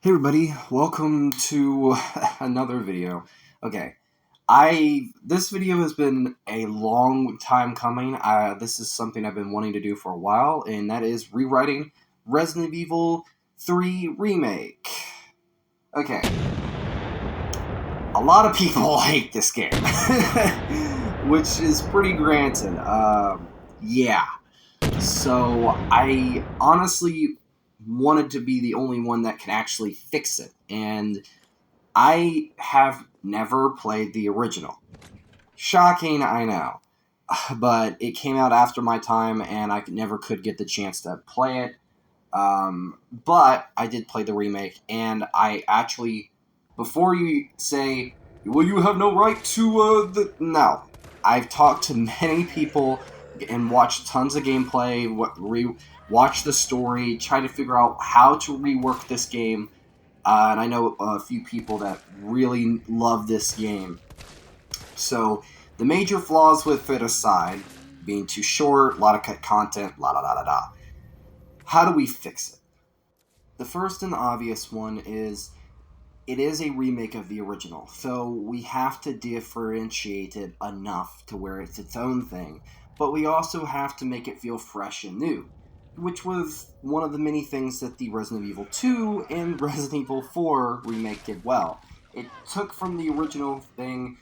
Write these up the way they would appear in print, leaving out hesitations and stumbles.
Hey everybody, welcome to another video. Okay, this video has been a long time coming. This is something I've been wanting to do for a while, and that is rewriting Resident Evil 3 Remake. Okay, a lot of people hate this game, which is pretty granted. Yeah. So I honestly wanted to be the only one that can actually fix it, and I have never played the original. Shocking, I know. But it came out after my time, and I never could get the chance to play it. But I did play the remake, and I actually, before you say, well, you have no right to, no. I've talked to many people and watched tons of gameplay, watched the story, try to figure out how to rework this game. And I know a few people that really love this game. So, the major flaws with it aside, being too short, a lot of cut content, la da da da da. How do we fix it? The first and obvious one is it is a remake of the original, so we have to differentiate it enough to where it's its own thing, but we also have to make it feel fresh and new, which was one of the many things that the Resident Evil 2 and Resident Evil 4 remake did well. It took from the original thing,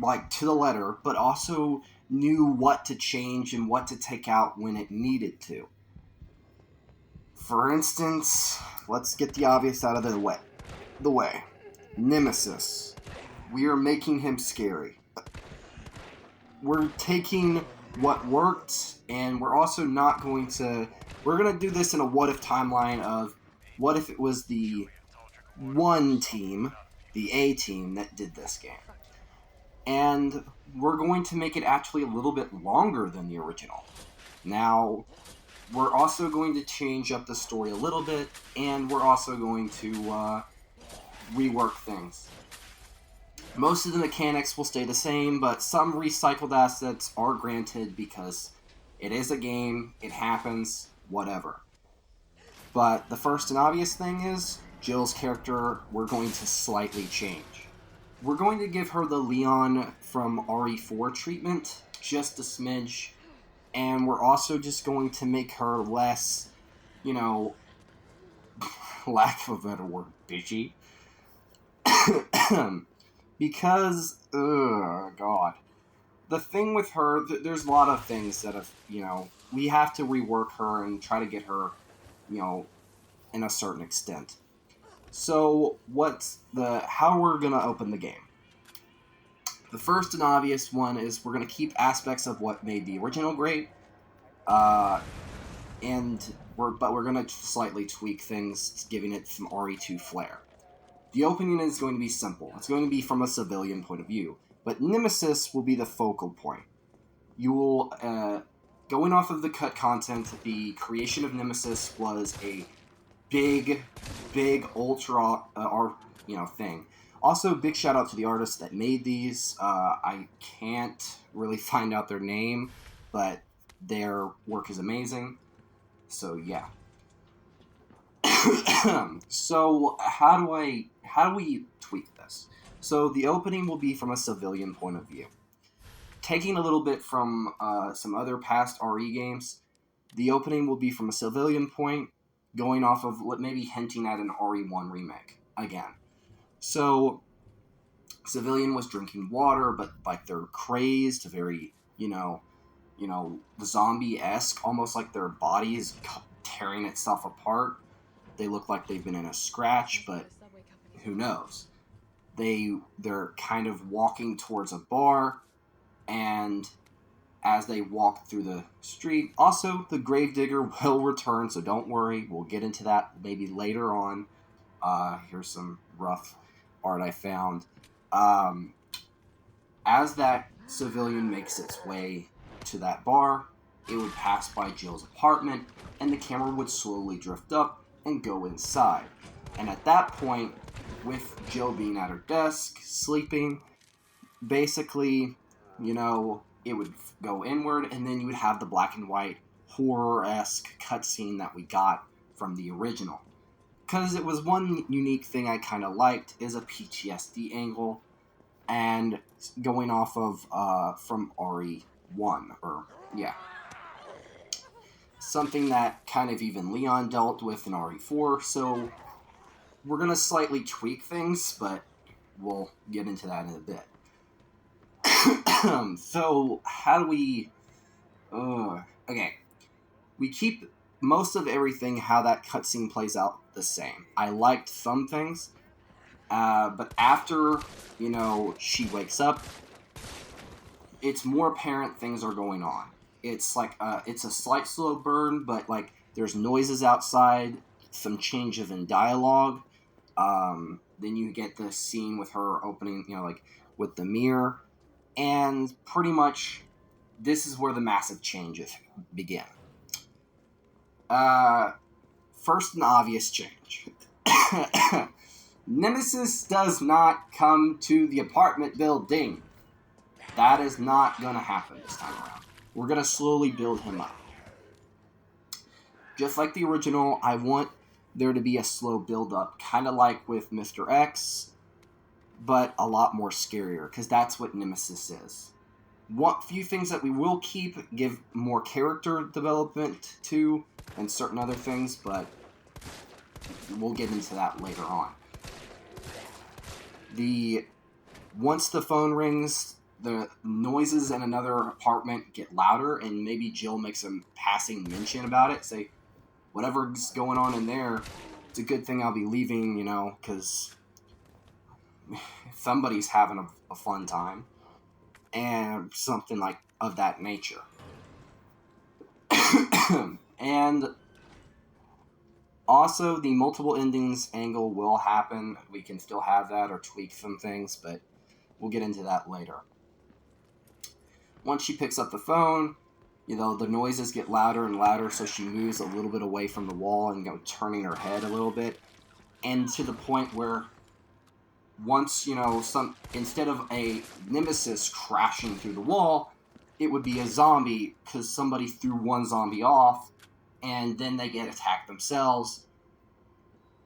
like, to the letter, but also knew what to change and what to take out when it needed to. For instance, let's get the obvious out of the way. Nemesis. We are making him scary. We're taking what worked, and we're also not going to... We're going to do this in a what-if timeline of what if it was the one team, the A team, that did this game. And we're going to make it actually a little bit longer than the original. Now, we're also going to change up the story a little bit, and we're also going to rework things. Most of the mechanics will stay the same, but some recycled assets are granted because it is a game, it happens, whatever. But the first and obvious thing is, Jill's character, we're going to slightly change. We're going to give her the Leon from RE4 treatment, just a smidge, and we're also just going to make her less, lack of a better word, bitchy. Because, God. The thing with her, there's a lot of things that have, we have to rework her and try to get her, in a certain extent. So, how we're going to open the game? The first and obvious one is we're going to keep aspects of what made the original great, but we're going to slightly tweak things, giving it some RE2 flair. The opening is going to be simple. It's going to be from a civilian point of view, but Nemesis will be the focal point. You will, going off of the cut content, the creation of Nemesis was a big ultra, thing. Also, big shout out to the artists that made these. I can't really find out their name, but their work is amazing. So yeah. So how do we tweak this? So the opening will be from a civilian point of view. Taking a little bit from some other past RE games, the opening will be from a civilian point, going off of what maybe hinting at an RE1 remake again. So civilian was drinking water, but like they're crazed, very zombie-esque, almost like their body is tearing itself apart. They look like they've been in a scratch, but who knows? They're kind of walking towards a bar, and as they walk through the street, also the gravedigger will return, so don't worry. We'll get into that maybe later on. Here's some rough art I found. As that civilian makes its way to that bar, it would pass by Jill's apartment, and the camera would slowly drift up and go inside. And at that point, with Jill being at her desk, sleeping, basically, it would go inward, and then you would have the black and white horror-esque cutscene that we got from the original. because it was one unique thing I kind of liked is a PTSD angle, and going off of from RE1, or yeah, something that kind of even Leon dealt with in RE4. So we're gonna slightly tweak things, but we'll get into that in a bit. So how do we? Okay, we keep most of everything how that cutscene plays out the same. I liked some things, but after she wakes up, it's more apparent things are going on. It's like it's a slight slow burn, but like there's noises outside, some changes in dialogue. Then you get the scene with her opening, like with the mirror, and pretty much this is where the massive changes begin. First, an obvious change. Nemesis does not come to the apartment building. That is not going to happen this time around. We're going to slowly build him up. Just like the original, I want there to be a slow build-up, kind of like with Mr. X, but a lot more scarier, because that's what Nemesis is. One few things that we will keep, give more character development to, and certain other things, but we'll get into that later on. Once the phone rings, the noises in another apartment get louder, and maybe Jill makes a passing mention about it. Say, whatever's going on in there, it's a good thing I'll be leaving, because somebody's having a fun time. And something like of that nature. And also, the multiple endings angle will happen. We can still have that or tweak some things, but we'll get into that later. Once she picks up the phone, the noises get louder and louder, so she moves a little bit away from the wall and turning her head a little bit. And to the point where once, instead of a nemesis crashing through the wall, it would be a zombie, because somebody threw one zombie off, and then they get attacked themselves.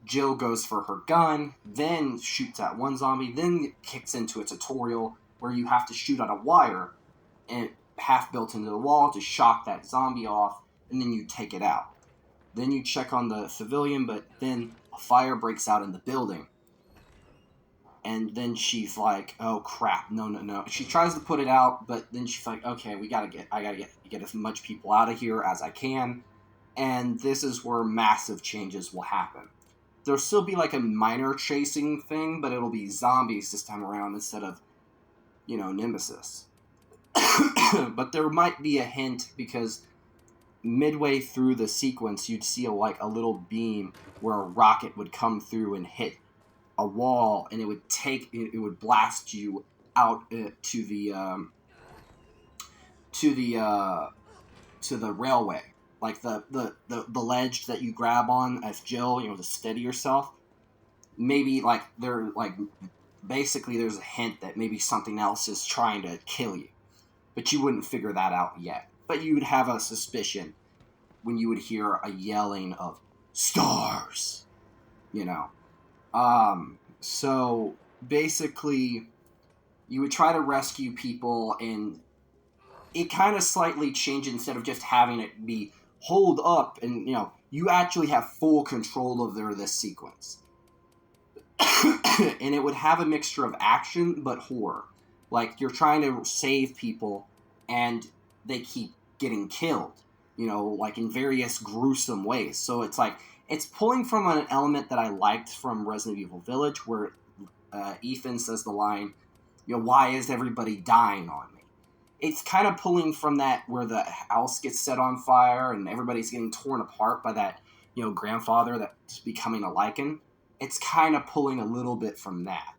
Jill goes for her gun, then shoots at one zombie, then kicks into a tutorial where you have to shoot at a wire, and half built into the wall to shock that zombie off, and then you take it out. Then you check on the civilian, but then a fire breaks out in the building. And then she's like, oh crap, no. She tries to put it out, but then she's like, okay, I gotta get as much people out of here as I can. And this is where massive changes will happen. There'll still be like a minor chasing thing, but it'll be zombies this time around instead of, Nemesis. But there might be a hint, because midway through the sequence, you'd see a little beam where a rocket would come through and hit a wall, and it would blast you out to the railway, like the ledge that you grab on as Jill, to steady yourself. Maybe basically there's a hint that maybe something else is trying to kill you, but you wouldn't figure that out yet. But you would have a suspicion when you would hear a yelling of stars, So basically, you would try to rescue people, and it kind of slightly changed. Instead of just having it be hold up, and you actually have full control over this sequence. And it would have a mixture of action but horror. Like, you're trying to save people, and they keep getting killed, like in various gruesome ways. So it's like, it's pulling from an element that I liked from Resident Evil Village, where Ethan says the line, why is everybody dying on me? It's kind of pulling from that, where the house gets set on fire and everybody's getting torn apart by that, grandfather that's becoming a Lycan. It's kind of pulling a little bit from that.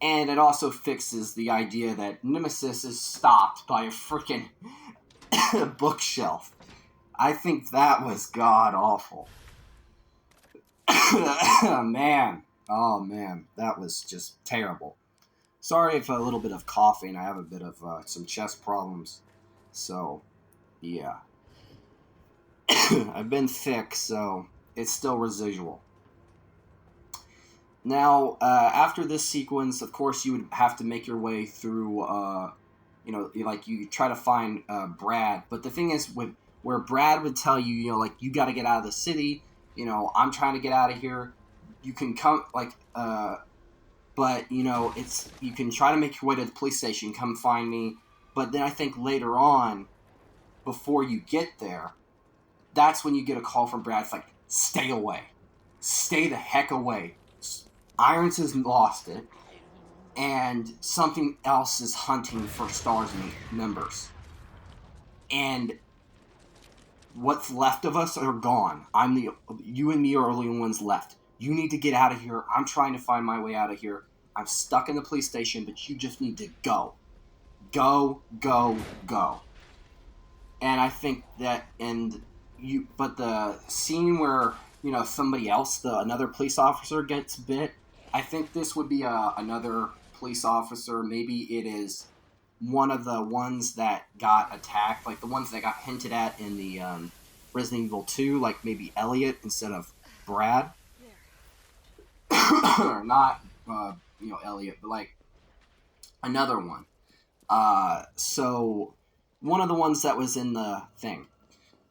And it also fixes the idea that Nemesis is stopped by a freaking bookshelf. I think that was god-awful. Man. Oh, man. That was just terrible. Sorry if a little bit of coughing. I have a bit of some chest problems. So, yeah. I've been sick, so it's still residual. Now, after this sequence, of course, you would have to make your way through, like you try to find Brad. But the thing is, where Brad would tell you, like, you got to get out of the city. I'm trying to get out of here. You can come, but it's you can try to make your way to the police station. Come find me. But then I think later on, before you get there, that's when you get a call from Brad. It's like, stay away, stay the heck away. Irons has lost it, and something else is hunting for STARS members. And what's left of us are gone. You and me are the only ones left. You need to get out of here. I'm trying to find my way out of here. I'm stuck in the police station, but you just need to go. Go, go, go. And I think that, but the scene where, somebody else, another police officer gets bit, I think this would be another police officer. Maybe it is one of the ones that got attacked, like the ones that got hinted at in the Resident Evil 2, like maybe Elliot instead of Brad. Or not, Elliot, but like another one. So one of the ones that was in the thing.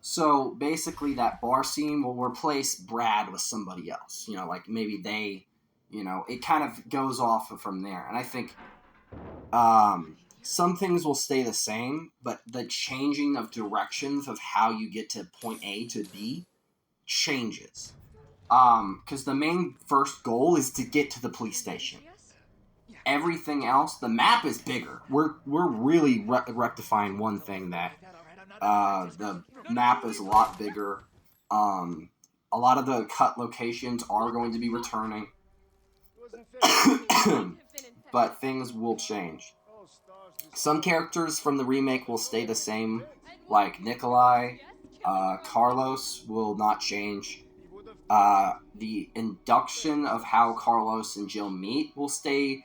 So basically that bar scene will replace Brad with somebody else. Like maybe they, it kind of goes off from there. And I think some things will stay the same, but the changing of directions of how you get to point A to B changes. Because the main first goal is to get to the police station. Everything else, the map is bigger. We're really rectifying one thing, that the map is a lot bigger. A lot of the cut locations are going to be returning. But things will change. Some characters from the remake will stay the same, like Nikolai. Carlos will not change. The induction of how Carlos and Jill meet will stay.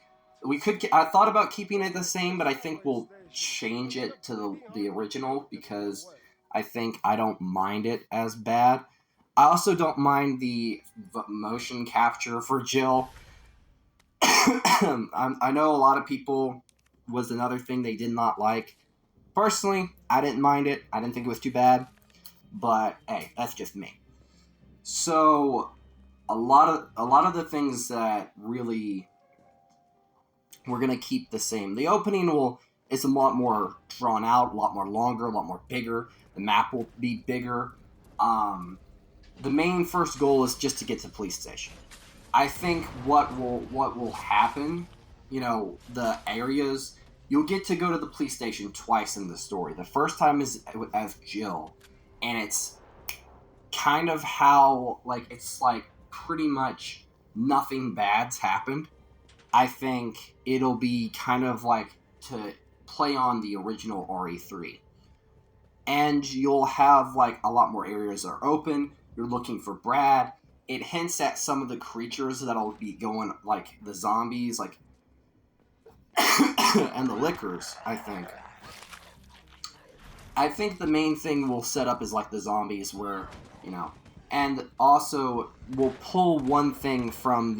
I thought about keeping it the same, but I think we'll change it to the original, because I don't mind it as bad. I also don't mind the motion capture for Jill. I know a lot of people was another thing they did not like. Personally, I didn't mind it. I didn't think it was too bad. But hey, that's just me. So a lot of the things that really we're gonna keep the same. The opening is a lot more drawn out, a lot more longer, a lot more bigger. The map will be bigger. The main first goal is just to get to the police station. I think what will happen, the areas, you'll get to go to the police station twice in the story. The first time is as Jill, and it's kind of how, it's pretty much nothing bad's happened. I think it'll be kind of to play on the original RE3. And you'll have a lot more areas that are open. You're looking for Brad. It hints at some of the creatures that'll be going, the zombies, and the lickers, I think. I think the main thing we'll set up is the zombies, where, and also we'll pull one thing from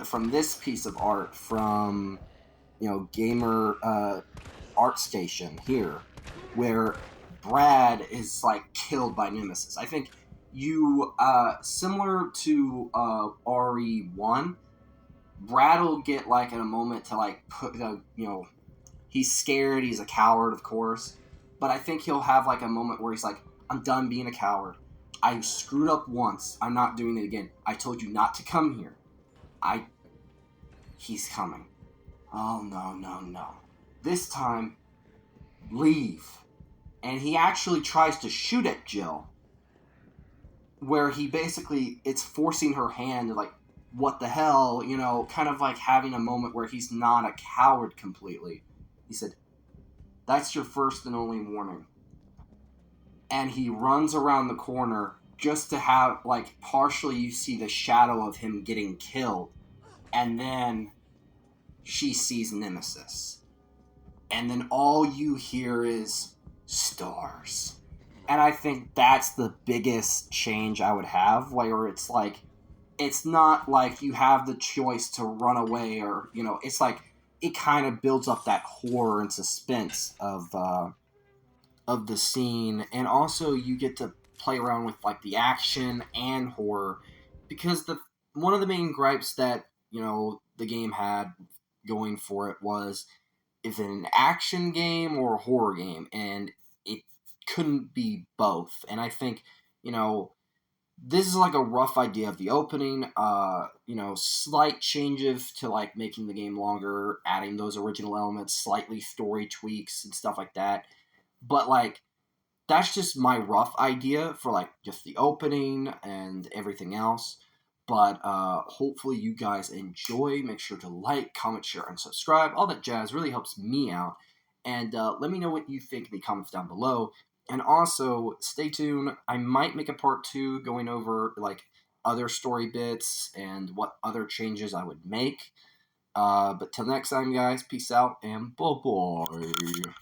from this piece of art from, Gamer Art Station here, where Brad is killed by Nemesis. I think you similar to RE1, Brad will get in a moment to put he's scared, he's a coward, of course, but I think he'll have a moment where he's I'm done being a coward. I screwed up once. I'm not doing it again. I told you not to come here. He's coming. Oh, no. This time, leave. And he actually tries to shoot at Jill, where he basically, it's forcing her hand to what the hell, kind of having a moment where he's not a coward completely. He said, that's your first and only warning. And he runs around the corner just to have, partially you see the shadow of him getting killed. And then she sees Nemesis. And then all you hear is STARS. And I think that's the biggest change I would have, where it's like, it's not like you have the choice to run away, or it's like it kind of builds up that horror and suspense of the scene, and also you get to play around with like the action and horror, because the one of the main gripes that the game had going for it was, is it an action game or a horror game, and it couldn't be both. And I think you know this is like a rough idea of the opening. Slight changes to like making the game longer, adding those original elements, slightly story tweaks and stuff like that. But like, that's just my rough idea for like just the opening and everything else. But hopefully you guys enjoy. Make sure to like, comment, share, and subscribe. All that jazz really helps me out. And let me know what you think in the comments down below. And also, stay tuned. I might make a part 2 going over like other story bits and what other changes I would make. But till next time, guys, peace out and bye bye.